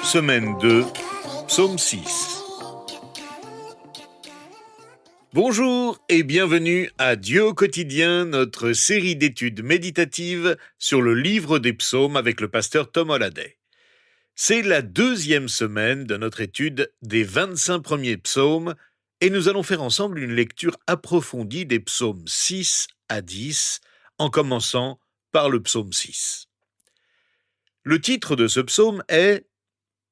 Semaine 2, Psaume 6. Bonjour et bienvenue à Dieu au quotidien, notre série d'études méditatives sur le livre des psaumes avec le pasteur Tom Holliday. C'est la deuxième semaine de notre étude des 25 premiers psaumes et nous allons faire ensemble une lecture approfondie des psaumes 6 à 10 en commençant par le psaume 6. Le titre de ce psaume est «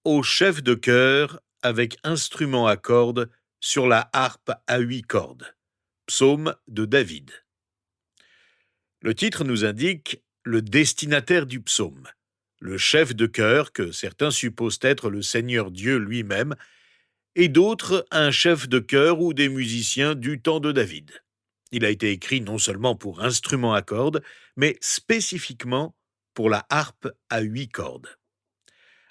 Au chef de chœur avec instrument à cordes sur la harpe à 8 cordes ». Psaume de David. Le titre nous indique le destinataire du psaume, le chef de chœur que certains supposent être le Seigneur Dieu lui-même, et d'autres un chef de chœur ou des musiciens du temps de David. Il a été écrit non seulement pour instrument à cordes, mais spécifiquement pour la harpe à 8 cordes.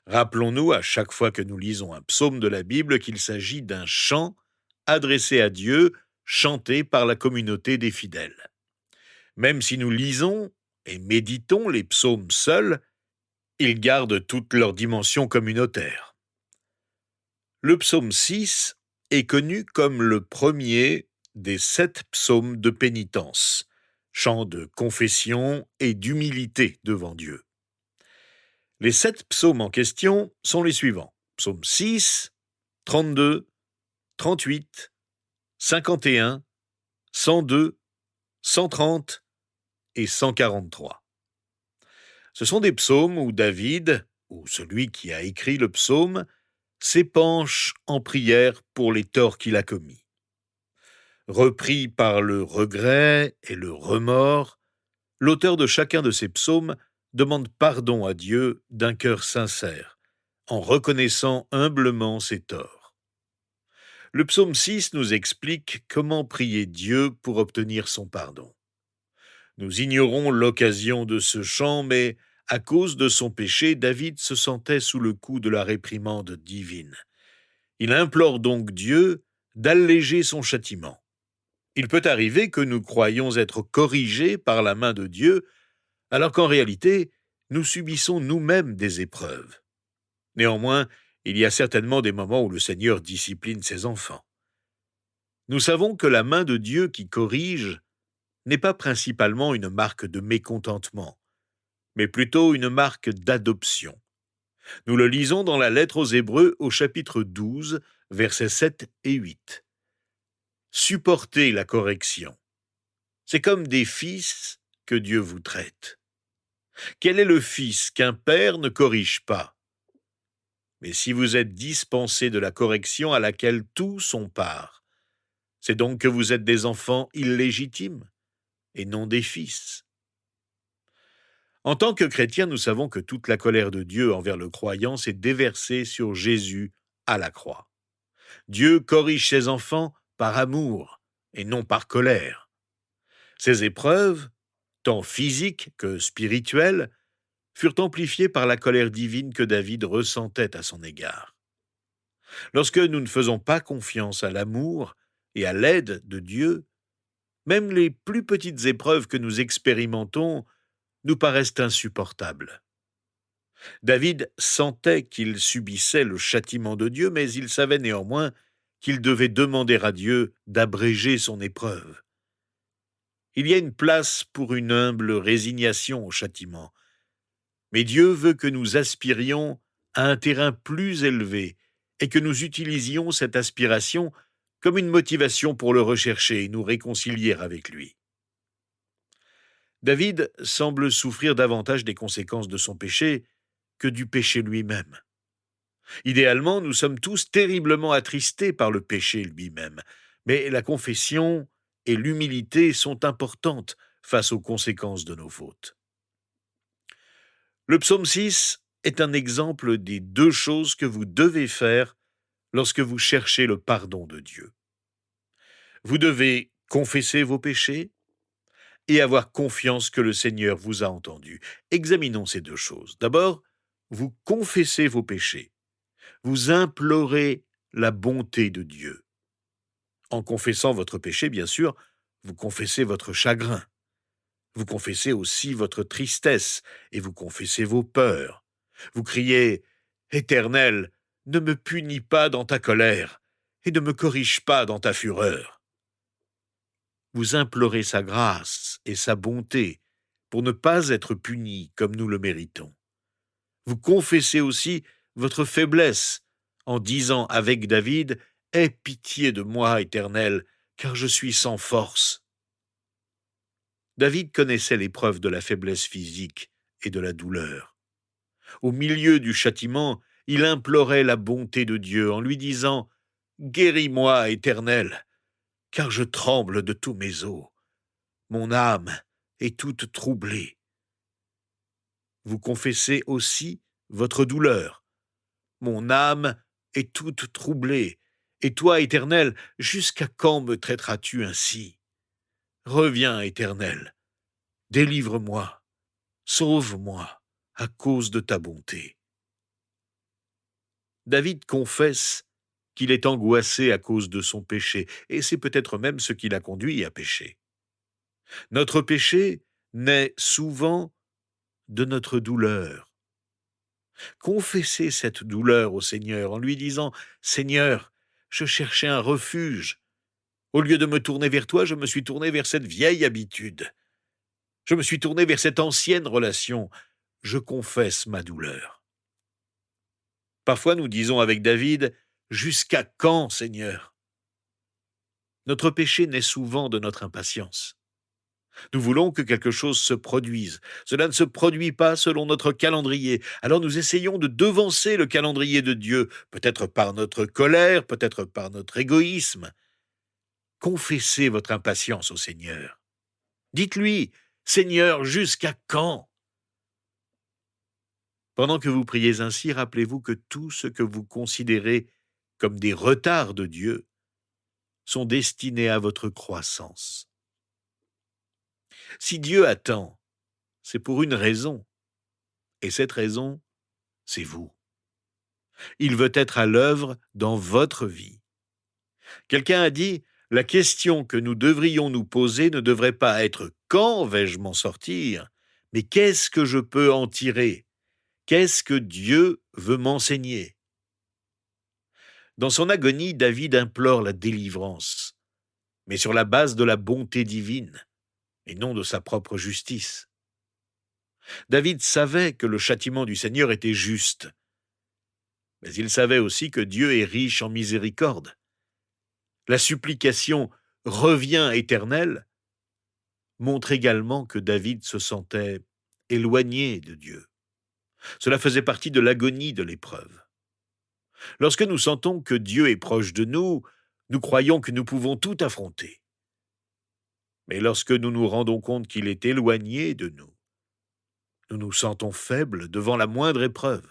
Rappelons-nous à chaque fois que nous lisons un psaume de la Bible qu'il s'agit d'un chant adressé à Dieu, chanté par la communauté des fidèles. Même si nous lisons et méditons les psaumes seuls, ils gardent toute leur dimension communautaire. Le psaume 6 est connu comme le premier des 7 psaumes de pénitence, chant de confession et d'humilité devant Dieu. Les 7 psaumes en question sont les suivants. Psaume 6, 32, 38, 51, 102, 130 et 143. Ce sont des psaumes où David, ou celui qui a écrit le psaume, s'épanche en prière pour les torts qu'il a commis. Repris par le regret et le remords, l'auteur de chacun de ces psaumes demande pardon à Dieu d'un cœur sincère, en reconnaissant humblement ses torts. Le psaume 6 nous explique comment prier Dieu pour obtenir son pardon. Nous ignorons l'occasion de ce chant, mais à cause de son péché, David se sentait sous le coup de la réprimande divine. Il implore donc Dieu d'alléger son châtiment. Il peut arriver que nous croyions être corrigés par la main de Dieu, alors qu'en réalité, nous subissons nous-mêmes des épreuves. Néanmoins, il y a certainement des moments où le Seigneur discipline ses enfants. Nous savons que la main de Dieu qui corrige n'est pas principalement une marque de mécontentement, mais plutôt une marque d'adoption. Nous le lisons dans la lettre aux Hébreux au chapitre 12, versets 7 et 8. Supportez la correction. C'est comme des fils que Dieu vous traite. Quel est le fils qu'un père ne corrige pas? Mais si vous êtes dispensés de la correction à laquelle tous ont part, c'est donc que vous êtes des enfants illégitimes et non des fils. En tant que chrétiens, nous savons que toute la colère de Dieu envers le croyant s'est déversée sur Jésus à la croix. Dieu corrige ses enfants par amour et non par colère. Ces épreuves, tant physiques que spirituelles, furent amplifiées par la colère divine que David ressentait à son égard. Lorsque nous ne faisons pas confiance à l'amour et à l'aide de Dieu, même les plus petites épreuves que nous expérimentons nous paraissent insupportables. David sentait qu'il subissait le châtiment de Dieu, mais il savait néanmoins qu'il devait demander à Dieu d'abréger son épreuve. Il y a une place pour une humble résignation au châtiment, mais Dieu veut que nous aspirions à un terrain plus élevé et que nous utilisions cette aspiration comme une motivation pour le rechercher et nous réconcilier avec lui. David semble souffrir davantage des conséquences de son péché que du péché lui-même. Idéalement, nous sommes tous terriblement attristés par le péché lui-même, mais la confession et l'humilité sont importantes face aux conséquences de nos fautes. Le psaume 6 est un exemple des 2 choses que vous devez faire lorsque vous cherchez le pardon de Dieu. Vous devez confesser vos péchés et avoir confiance que le Seigneur vous a entendu. Examinons ces 2 choses. D'abord, vous confessez vos péchés. Vous implorez la bonté de Dieu. En confessant votre péché, bien sûr, vous confessez votre chagrin. Vous confessez aussi votre tristesse et vous confessez vos peurs. Vous criez « Éternel, ne me punis pas dans ta colère, et ne me corrige pas dans ta fureur. Vous implorez sa grâce et sa bonté pour ne pas être punis comme nous le méritons. Vous confessez aussi votre faiblesse en disant avec David « Aie pitié de moi, Éternel, car je suis sans force. » David connaissait l'épreuve de la faiblesse physique et de la douleur. Au milieu du châtiment, il implorait la bonté de Dieu en lui disant « Guéris-moi, Éternel, car je tremble de tous mes os. Mon âme est toute troublée. » Vous confessez aussi votre douleur. Mon âme est toute troublée. Et toi, Éternel, jusqu'à quand me traiteras-tu ainsi? Reviens, Éternel, délivre-moi, sauve-moi à cause de ta bonté. David confesse qu'il est angoissé à cause de son péché, et c'est peut-être même ce qui l'a conduit à pécher. Notre péché naît souvent de notre douleur. Confessez cette douleur au Seigneur en lui disant « Seigneur, je cherchais un refuge. Au lieu de me tourner vers toi, je me suis tourné vers cette vieille habitude. Je me suis tourné vers cette ancienne relation. Je confesse ma douleur. » Parfois nous disons avec David « Jusqu'à quand, Seigneur ?» Notre péché naît souvent de notre impatience. Nous voulons que quelque chose se produise. Cela ne se produit pas selon notre calendrier. Alors nous essayons de devancer le calendrier de Dieu, peut-être par notre colère, peut-être par notre égoïsme. Confessez votre impatience au Seigneur. Dites-lui, Seigneur, jusqu'à quand? Pendant que vous priez ainsi, rappelez-vous que tout ce que vous considérez comme des retards de Dieu sont destinés à votre croissance. Si Dieu attend, c'est pour une raison, et cette raison, c'est vous. Il veut être à l'œuvre dans votre vie. Quelqu'un a dit, la question que nous devrions nous poser ne devrait pas être « quand vais-je m'en sortir ?», mais « qu'est-ce que je peux en tirer ? Qu'est-ce que Dieu veut m'enseigner ?» Dans son agonie, David implore la délivrance, mais sur la base de la bonté divine, et non de sa propre justice. David savait que le châtiment du Seigneur était juste, mais il savait aussi que Dieu est riche en miséricorde. La supplication « Reviens, Éternel » montre également que David se sentait éloigné de Dieu. Cela faisait partie de l'agonie de l'épreuve. Lorsque nous sentons que Dieu est proche de nous, nous croyons que nous pouvons tout affronter. Mais lorsque nous nous rendons compte qu'il est éloigné de nous, nous nous sentons faibles devant la moindre épreuve.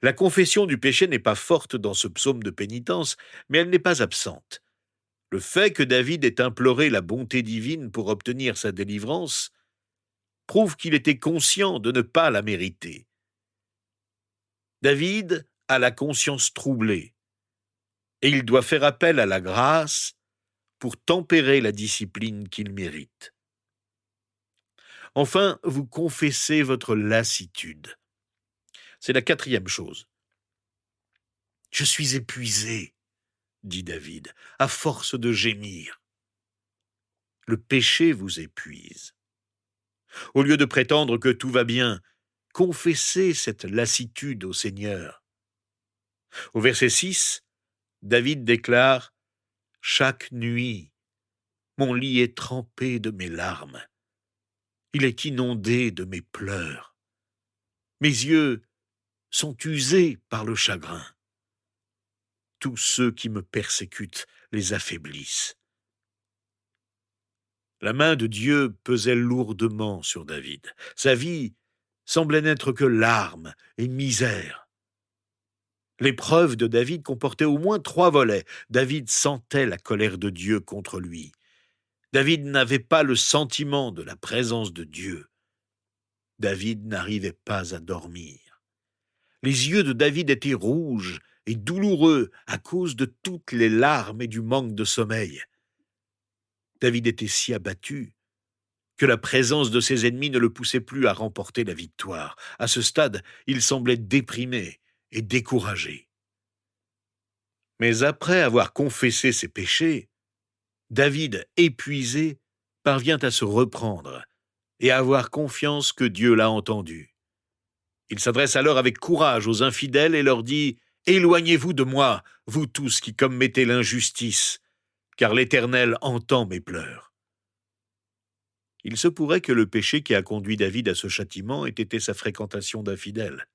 La confession du péché n'est pas forte dans ce psaume de pénitence, mais elle n'est pas absente. Le fait que David ait imploré la bonté divine pour obtenir sa délivrance prouve qu'il était conscient de ne pas la mériter. David a la conscience troublée, et il doit faire appel à la grâce pour tempérer la discipline qu'il mérite. Enfin, vous confessez votre lassitude. C'est la quatrième chose. « Je suis épuisé », dit David, « à force de gémir. » Le péché vous épuise. Au lieu de prétendre que tout va bien, confessez cette lassitude au Seigneur. Au verset 6, David déclare « Chaque nuit, mon lit est trempé de mes larmes. Il est inondé de mes pleurs. Mes yeux sont usés par le chagrin. Tous ceux qui me persécutent les affaiblissent. » La main de Dieu pesait lourdement sur David. Sa vie semblait n'être que larmes et misère. L'épreuve de David comportait au moins 3 volets. David sentait la colère de Dieu contre lui. David n'avait pas le sentiment de la présence de Dieu. David n'arrivait pas à dormir. Les yeux de David étaient rouges et douloureux à cause de toutes les larmes et du manque de sommeil. David était si abattu que la présence de ses ennemis ne le poussait plus à remporter la victoire. À ce stade, il semblait déprimé et découragé. Mais après avoir confessé ses péchés, David, épuisé, parvient à se reprendre et à avoir confiance que Dieu l'a entendu. Il s'adresse alors avec courage aux infidèles et leur dit « Éloignez-vous de moi, vous tous qui commettez l'injustice, car l'Éternel entend mes pleurs. » Il se pourrait que le péché qui a conduit David à ce châtiment ait été sa fréquentation d'infidèles.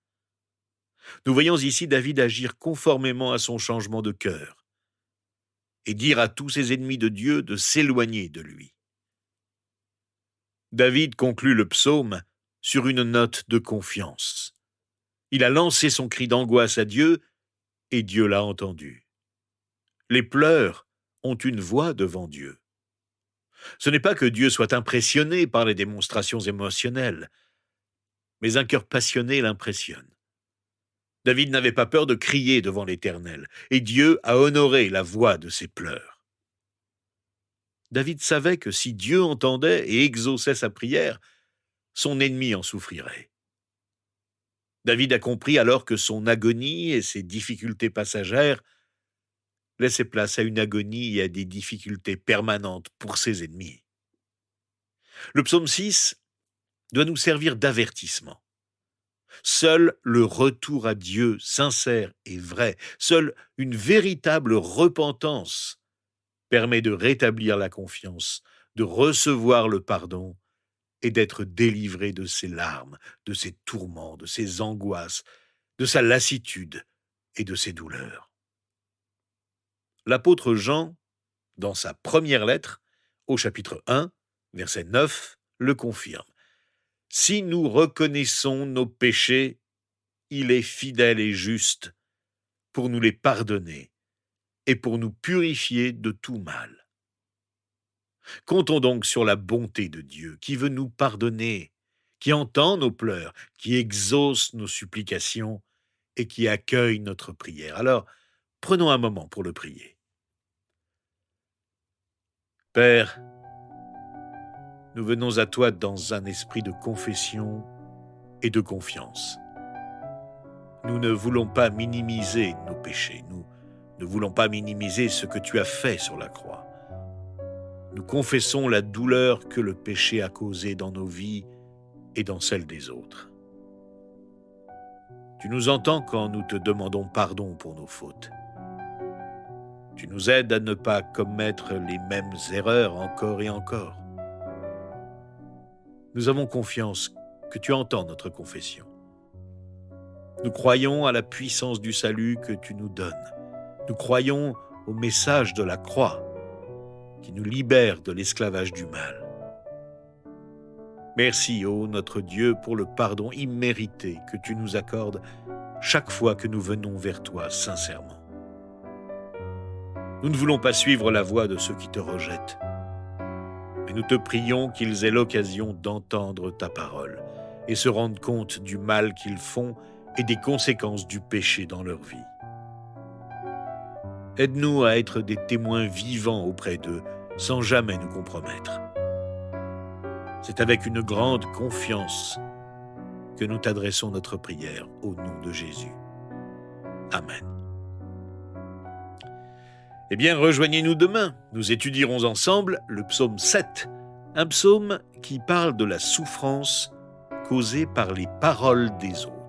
Nous voyons ici David agir conformément à son changement de cœur et dire à tous ses ennemis de Dieu de s'éloigner de lui. David conclut le psaume sur une note de confiance. Il a lancé son cri d'angoisse à Dieu et Dieu l'a entendu. Les pleurs ont une voix devant Dieu. Ce n'est pas que Dieu soit impressionné par les démonstrations émotionnelles, mais un cœur passionné l'impressionne. David n'avait pas peur de crier devant l'Éternel, et Dieu a honoré la voix de ses pleurs. David savait que si Dieu entendait et exauçait sa prière, son ennemi en souffrirait. David a compris alors que son agonie et ses difficultés passagères laissaient place à une agonie et à des difficultés permanentes pour ses ennemis. Le psaume 6 doit nous servir d'avertissement. Seul le retour à Dieu sincère et vrai, seule une véritable repentance permet de rétablir la confiance, de recevoir le pardon et d'être délivré de ses larmes, de ses tourments, de ses angoisses, de sa lassitude et de ses douleurs. L'apôtre Jean, dans sa première lettre, au chapitre 1, verset 9, le confirme. Si nous reconnaissons nos péchés, il est fidèle et juste pour nous les pardonner et pour nous purifier de tout mal. Comptons donc sur la bonté de Dieu qui veut nous pardonner, qui entend nos pleurs, qui exauce nos supplications et qui accueille notre prière. Alors, prenons un moment pour le prier. Père, nous venons à toi dans un esprit de confession et de confiance. Nous ne voulons pas minimiser nos péchés, nous ne voulons pas minimiser ce que tu as fait sur la croix. Nous confessons la douleur que le péché a causée dans nos vies et dans celles des autres. Tu nous entends quand nous te demandons pardon pour nos fautes. Tu nous aides à ne pas commettre les mêmes erreurs encore et encore. Nous avons confiance que tu entends notre confession. Nous croyons à la puissance du salut que tu nous donnes. Nous croyons au message de la croix qui nous libère de l'esclavage du mal. Merci, ô notre Dieu, pour le pardon immérité que tu nous accordes chaque fois que nous venons vers toi sincèrement. Nous ne voulons pas suivre la voie de ceux qui te rejettent, mais nous te prions qu'ils aient l'occasion d'entendre ta parole et se rendre compte du mal qu'ils font et des conséquences du péché dans leur vie. Aide-nous à être des témoins vivants auprès d'eux, sans jamais nous compromettre. C'est avec une grande confiance que nous t'adressons notre prière au nom de Jésus. Amen. Eh bien, rejoignez-nous demain. Nous étudierons ensemble le psaume 7, un psaume qui parle de la souffrance causée par les paroles des autres.